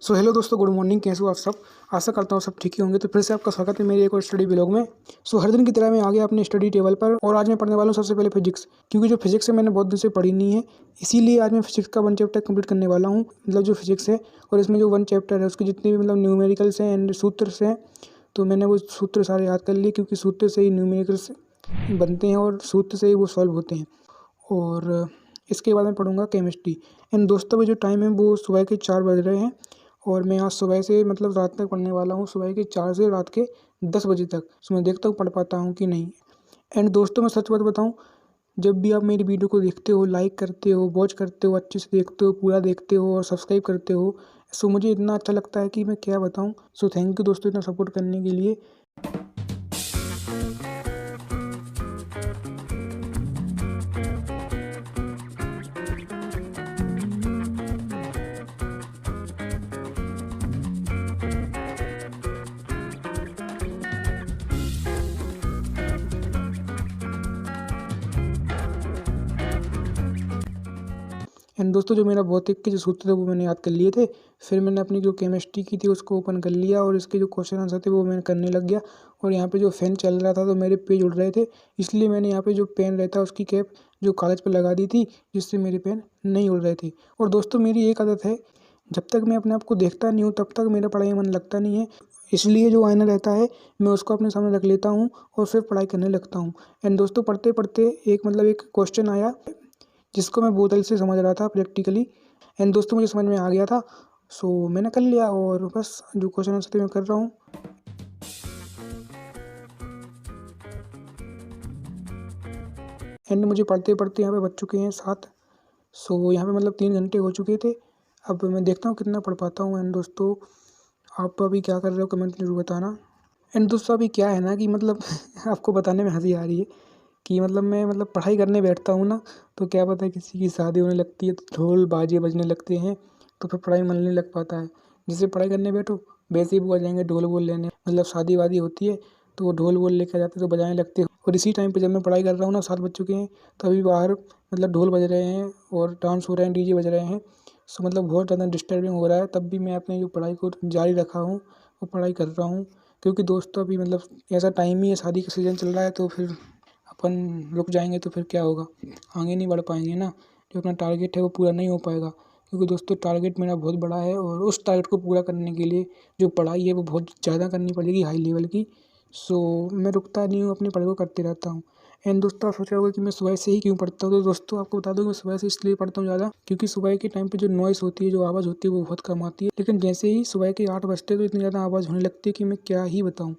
So hello दोस्तों, good morning. कैसे हो आप सब? आशा करता हूँ सब ठीक ही होंगे। तो फिर से आपका स्वागत है मेरे एक और स्टडी ब्लॉग में। सो हर दिन की तरह मैं आ गया अपने स्टडी टेबल पर और आज मैं पढ़ने वाला हूँ सबसे पहले फिजिक्स, क्योंकि जो फिजिक्स है मैंने बहुत दिन से पढ़ी नहीं है। इसीलिए आज मैं फिजिक्स का 1 चैप्टर कंप्लीट करने वाला हूँ, मतलब जो फिजिक्स है। और इसमें जो 1 चैप्टर है उसके जितने भी मतलब न्यूमेरिकल्स हैं एंड सूत्र हैं, तो मैंने वो सूत्र सारे याद कर लिए, क्योंकि सूत्र से ही न्यूमेरिकल्स बनते हैं और सूत्र से ही वो सॉल्व होते हैं। और इसके बाद मैं पढ़ूंगा केमिस्ट्री। एंड दोस्तों, अभी जो टाइम है वो सुबह के 4 बज रहे हैं और मैं आज सुबह से मतलब रात तक पढ़ने वाला हूँ, सुबह के 4 से रात के 10 बजे तक। सो मैं देखता हूँ पढ़ पाता हूँ कि नहीं। एंड दोस्तों, मैं सच बात बताऊँ, जब भी आप मेरी वीडियो को देखते हो, लाइक करते हो, वॉच करते हो, अच्छे से देखते हो, पूरा देखते हो और सब्सक्राइब करते हो, सो मुझे इतना अच्छा लगता है कि मैं क्या बताऊँ। सो थैंक यू दोस्तों इतना सपोर्ट करने के लिए। एंड दोस्तों, जो मेरा भौतिक के जो सूत्र थे वो मैंने याद कर लिए थे। फिर मैंने अपनी जो केमिस्ट्री की थी उसको ओपन कर लिया और इसके जो क्वेश्चन आंसर थे वो मैं करने लग गया। और यहाँ पे जो फ़ैन चल रहा था तो मेरे पेज उड़ रहे थे, इसलिए मैंने यहाँ पे जो पेन रहता है उसकी कैप जो कागज़ पर लगा दी थी, जिससे मेरे पेन नहीं उड़ रहे थे। और दोस्तों, मेरी एक आदत है, जब तक मैं अपने आप को देखता नहीं हूँ तब तक मेरा पढ़ाई में मन लगता नहीं है। इसलिए जो आईना रहता है मैं उसको अपने सामने रख लेता हूँ और फिर पढ़ाई करने लगता हूँ। एंड दोस्तों, पढ़ते पढ़ते एक क्वेश्चन आया जिसको मैं बोतल से समझ रहा था प्रैक्टिकली। एंड दोस्तों, मुझे समझ में आ गया था, सो मैंने कर लिया और बस जो क्वेश्चन आंसर थे मैं कर रहा हूँ। एंड मुझे पढ़ते पढ़ते यहाँ पे बज चुके हैं 7। सो यहाँ पे मतलब 3 घंटे हो चुके थे। अब मैं देखता हूँ कितना पढ़ पाता हूँ। एंड दोस्तों, आप अभी क्या कर रहे हो कमेंट जरूर बताना। एंड दोस्तों, अभी क्या है ना कि मतलब आपको बताने में हंसी आ रही है कि मतलब मैं मतलब पढ़ाई करने बैठता हूँ ना, तो क्या पता है किसी की शादी होने लगती है तो ढोल बाजे बजने लगते हैं, तो फिर पढ़ाई में मन नहीं लग पाता है। जैसे पढ़ाई करने बैठो वैसे ही वो आ जाएंगे ढोल बोल लेने, मतलब शादी वादी होती है तो वो ढोल बोल लेकर जाते तो बजाने लगते हैं। और इसी टाइम पे जब मैं पढ़ाई कर रहा हूँ ना, 7 बज चुके हैं, तो अभी बाहर मतलब ढोल बज रहे हैं और डांस हो रहे हैं, डीजे बज रहे हैं। सो मतलब बहुत ज़्यादा डिस्टर्बिंग हो रहा है। तब भी मैं अपनी जो पढ़ाई को जारी रखा हूँ वो पढ़ाई कर रहा हूँ, क्योंकि दोस्तों अभी मतलब ऐसा टाइम ही है, शादी का सीज़न चल रहा है, तो फिर अपन रुक जाएंगे तो फिर क्या होगा, आगे नहीं बढ़ पाएंगे ना। जो अपना टारगेट है वो पूरा नहीं हो पाएगा, क्योंकि दोस्तों टारगेट मेरा बहुत बड़ा है और उस टारगेट को पूरा करने के लिए जो पढ़ाई है वो बहुत ज़्यादा करनी पड़ेगी, हाई लेवल की। सो मैं रुकता नहीं हूँ, अपनी पढ़ाई को करते रहता हूँ। एंड दोस्तों, आप सोच रहे होगे कि मैं सुबह से ही क्यों पढ़ता हूँ, तो दोस्तों आपको बता दूँ मैं सुबह से इसलिए पढ़ता हूँ ज़्यादा, क्योंकि सुबह के टाइम पे जो नॉइज़ होती है, जो आवाज़ होती है वो बहुत कम आती है। लेकिन जैसे ही सुबह के 8 बजते हैं तो इतनी ज़्यादा आवाज़ होने लगती है कि मैं क्या ही बताऊँ।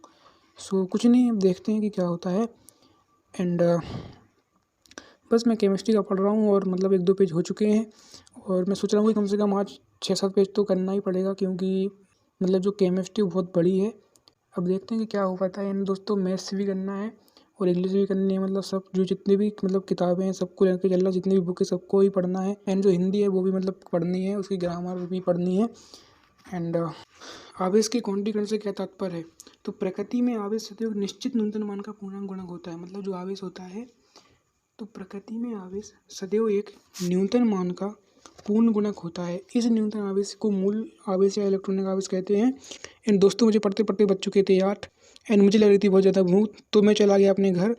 सो कुछ नहीं, अब देखते हैं कि क्या होता है। एंड बस मैं केमिस्ट्री का पढ़ रहा हूँ और मतलब 1-2 पेज हो चुके हैं और मैं सोच रहा हूँ कि कम से कम आज 6-7 पेज तो करना ही पड़ेगा, क्योंकि मतलब जो केमिस्ट्री बहुत बड़ी है। अब देखते हैं कि क्या हो पाता है। एंड दोस्तों, मैथ्स भी करना है और इंग्लिश भी करनी है, मतलब सब जो जितनी भी मतलब किताबें हैं सबको लेकर चल रहा, जितनी भी बुक है सबको ही पढ़ना है। एंड जो हिंदी है वो भी मतलब पढ़नी है, उसकी ग्रामर भी पढ़नी है। एंड आवेश के क्वांटीकरण से क्या तात्पर्य है? तो प्रकृति में आवेश सदैव निश्चित न्यूनतम मान का पूर्णांक गुणक होता है। मतलब जो आवेश होता है, तो प्रकृति में आवेश सदैव एक न्यूनतम मान का पूर्ण गुणक होता है। इस न्यूनतम आवेश को मूल आवेश या इलेक्ट्रॉनिक आवेश कहते हैं। एंड दोस्तों, मुझे पढ़ते पढ़ते बज चुके थे 8 एंड मुझे लग रही थी बहुत ज़्यादा भूख, तो मैं चला गया अपने घर।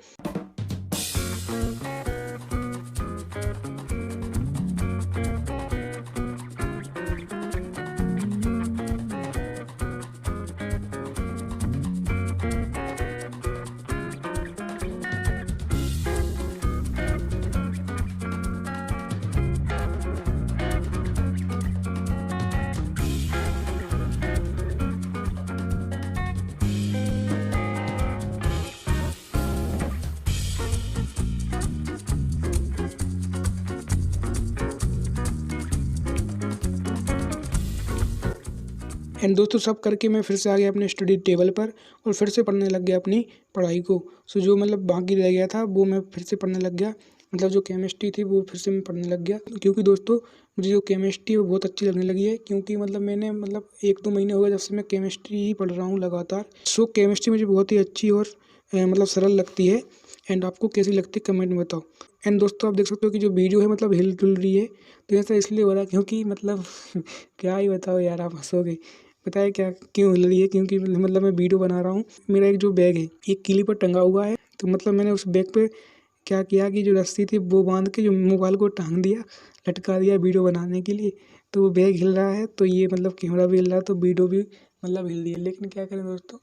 एंड दोस्तों, सब करके मैं फिर से आ गया अपने स्टडी टेबल पर और फिर से पढ़ने लग गया अपनी पढ़ाई को। सो जो मतलब बाकी रह गया था वो मैं फिर से पढ़ने लग गया, मतलब जो केमिस्ट्री थी वो फिर से मैं पढ़ने लग गया, क्योंकि दोस्तों मुझे जो केमिस्ट्री है वो बहुत अच्छी लगने लगी है। क्योंकि मतलब मैंने मतलब 1-2 महीने हो गए जब से मैं केमिस्ट्री ही पढ़ रहा हूँ लगातार। सो केमिस्ट्री मुझे बहुत ही अच्छी और मतलब सरल लगती है एंड आपको कैसी लगती है कमेंट में बताओ। एंड दोस्तों आप देख सकते हो कि जो वीडियो है मतलब हिल डुल रही है, तो ऐसा इसलिए हो रहा है क्योंकि मतलब क्या ही बताओ यार, आप हंसोगे। पता है क्या क्यों हिल रही है? क्योंकि मतलब मैं वीडियो बना रहा हूँ, मेरा एक जो बैग है एक किली पर टंगा हुआ है, तो मतलब मैंने उस बैग पे क्या किया कि जो रस्सी थी वो बांध के जो मोबाइल को टांग दिया, लटका दिया वीडियो बनाने के लिए। तो वो बैग हिल रहा है, तो ये मतलब कैमरा भी हिल रहा है, तो वीडियो भी मतलब हिल रही है। लेकिन क्या करें दोस्तों,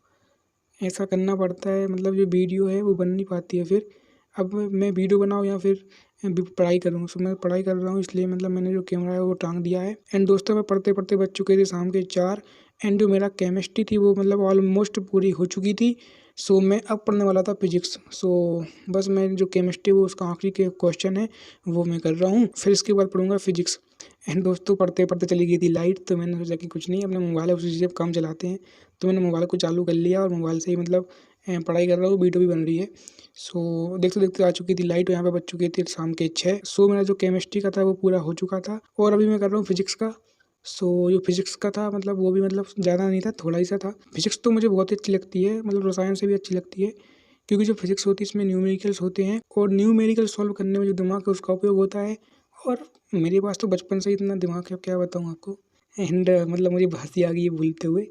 ऐसा करना पड़ता है, मतलब जो वीडियो है वो बन नहीं पाती है फिर। अब मैं वीडियो बनाऊँ या फिर पढ़ाई करूँ, सो मैं पढ़ाई कर रहा हूँ, इसलिए मतलब मैंने जो कैमरा है वो टांग दिया है। एंड दोस्तों मैं पढ़ते पढ़ते बज चुके थे शाम के 4, एंड जो मेरा केमिस्ट्री थी वो मतलब ऑलमोस्ट पूरी हो चुकी थी। सो मैं अब पढ़ने वाला था फिजिक्स। सो बस मैं जो केमिस्ट्री वो उसका आखिरी के क्वेश्चन है वो मैं कर रहा हूँ, फिर इसके बाद पढ़ूंगा फिजिक्स। एंड दोस्तों पढ़ते पढ़ते चली गई थी लाइट, तो मैंने सोचा कि कुछ नहीं, अपने मोबाइल है उसी से काम चलाते हैं। तो मैंने मोबाइल को चालू कर लिया और मोबाइल से ही मतलब पढ़ाई कर रहा हूँ, वीडियो भी बन रही है। सो देखते देखते आ चुकी थी लाइट, यहाँ पे बज चुकी थी शाम के 6। सो मेरा जो केमिस्ट्री का था वो पूरा हो चुका था, और अभी मैं कर रहा हूँ फिजिक्स का। सो जो फिजिक्स का था मतलब वो भी मतलब ज़्यादा नहीं था, थोड़ा ही सा था। फिजिक्स तो मुझे बहुत ही अच्छी लगती है, मतलब रसायन से भी अच्छी लगती है, क्योंकि जो फिजिक्स होती है इसमें न्यूमेरिकल्स होते हैं, और न्यूमेरिकल सॉल्व करने में जो दिमाग है उसका उपयोग होता है। और मेरे पास तो बचपन से ही इतना दिमाग है, क्या बताऊँ आपको। एंड मतलब मुझे हंसी आ गई है भूलते हुए।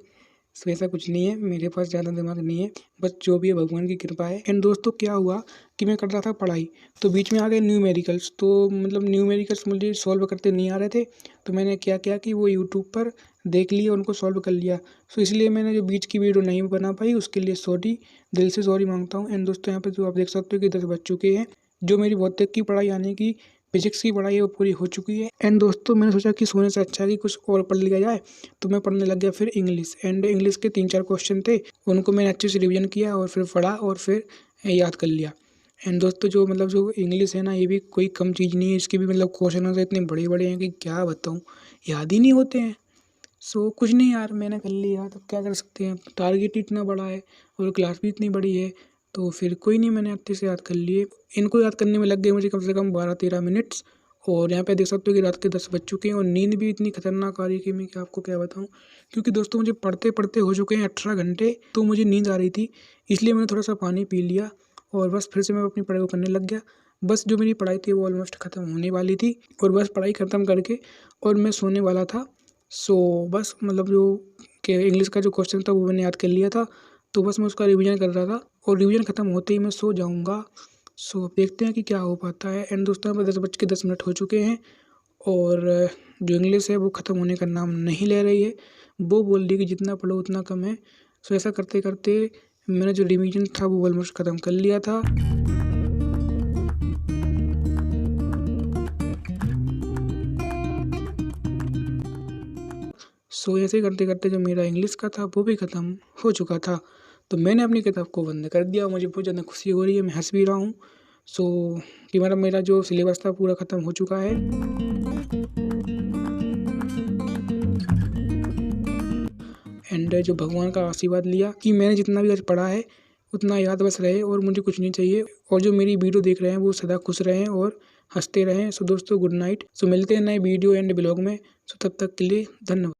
सो ऐसा कुछ नहीं है, मेरे पास ज़्यादा दिमाग नहीं है, बस जो भी है भगवान की कृपा है। एंड दोस्तों क्या हुआ कि मैं कर रहा था पढ़ाई, तो बीच में आ गए न्यूमेरिकल्स। तो मतलब न्यूमेरिकल्स मुझे सॉल्व करते नहीं आ रहे थे, तो मैंने क्या किया कि वो यूट्यूब पर देख लिए, उनको सॉल्व कर लिया। सो इसलिए मैंने जो बीच की वीडियो नहीं बना पाई, उसके लिए सॉरी, दिल से सॉरी मांगता हूँ। एंड दोस्तों यहाँ पे जो आप देख सकते हो कि 10 बज चुके हैं, जो मेरी भौतिक की पढ़ाई यानी कि फिजिक्स की पढ़ाई है वो पूरी हो चुकी है। एंड दोस्तों मैंने सोचा कि सोने से अच्छा है कि कुछ और पढ़ लिया जाए, तो मैं पढ़ने लग गया फिर इंग्लिश। एंड इंग्लिश के 3-4 क्वेश्चन थे, उनको मैंने अच्छे से रिवीजन किया और फिर पढ़ा और फिर याद कर लिया। एंड दोस्तों जो मतलब जो इंग्लिश है ना, ये भी कोई कम चीज़ नहीं है, इसके भी मतलब क्वेश्चन होते इतने बड़े बड़े हैं कि क्या बताऊँ, याद ही नहीं होते हैं। सो कुछ नहीं यार, मैंने कर लिया, तो क्या कर सकते हैं, टारगेट इतना बड़ा है और क्लास भी इतनी बड़ी है, तो फिर कोई नहीं, मैंने अच्छे से याद कर लिए। इनको याद करने में लग गए मुझे कम से कम 12-13 मिनट्स। और यहाँ पे देख सकते हो कि रात के 10 बज चुके हैं, और नींद भी इतनी खतरनाक आ रही है कि मैं क्या आपको क्या बताऊँ। क्योंकि दोस्तों मुझे पढ़ते पढ़ते हो चुके हैं 18 घंटे, तो मुझे नींद आ रही थी, इसलिए मैंने थोड़ा सा पानी पी लिया और बस फिर से मैं अपनी पढ़ाई को करने लग गया। बस जो मेरी पढ़ाई थी वो ऑलमोस्ट ख़त्म होने वाली थी, और बस पढ़ाई ख़त्म करके और मैं सोने वाला था। सो बस मतलब जो कि इंग्लिश का जो क्वेश्चन था वो मैंने याद कर लिया था, तो बस मैं उसका रिवीजन कर रहा था, और रिवीजन ख़त्म होते ही मैं सो जाऊँगा। सो अब देखते हैं कि क्या हो पाता है। एंड दोस्तों यहाँ पे 10:10 हो चुके हैं, और जो इंग्लिश है वो ख़त्म होने का नाम नहीं ले रही है। वो बोल रही है कि जितना पढ़ो उतना कम है। सो ऐसा करते करते मैंने जो रिवीजन था वो ऑलमोस्ट ख़त्म कर लिया था। सो ऐसे करते करते जो मेरा इंग्लिश का था वो भी ख़त्म हो चुका था, तो मैंने अपनी किताब को बंद कर दिया। मुझे बहुत ज़्यादा खुशी हो रही है, मैं हंस भी रहा हूँ। सो कि मतलब मेरा जो सिलेबस था पूरा ख़त्म हो चुका है। एंड जो भगवान का आशीर्वाद लिया कि मैंने जितना भी आज पढ़ा है उतना याद बस रहे, और मुझे कुछ नहीं चाहिए। और जो मेरी वीडियो देख रहे हैं वो सदा खुश रहें और हंसते रहें। सो दोस्तों गुड नाइट। सो मिलते हैं नए वीडियो एंड ब्लॉग में। सो तब तक के लिए धन्यवाद।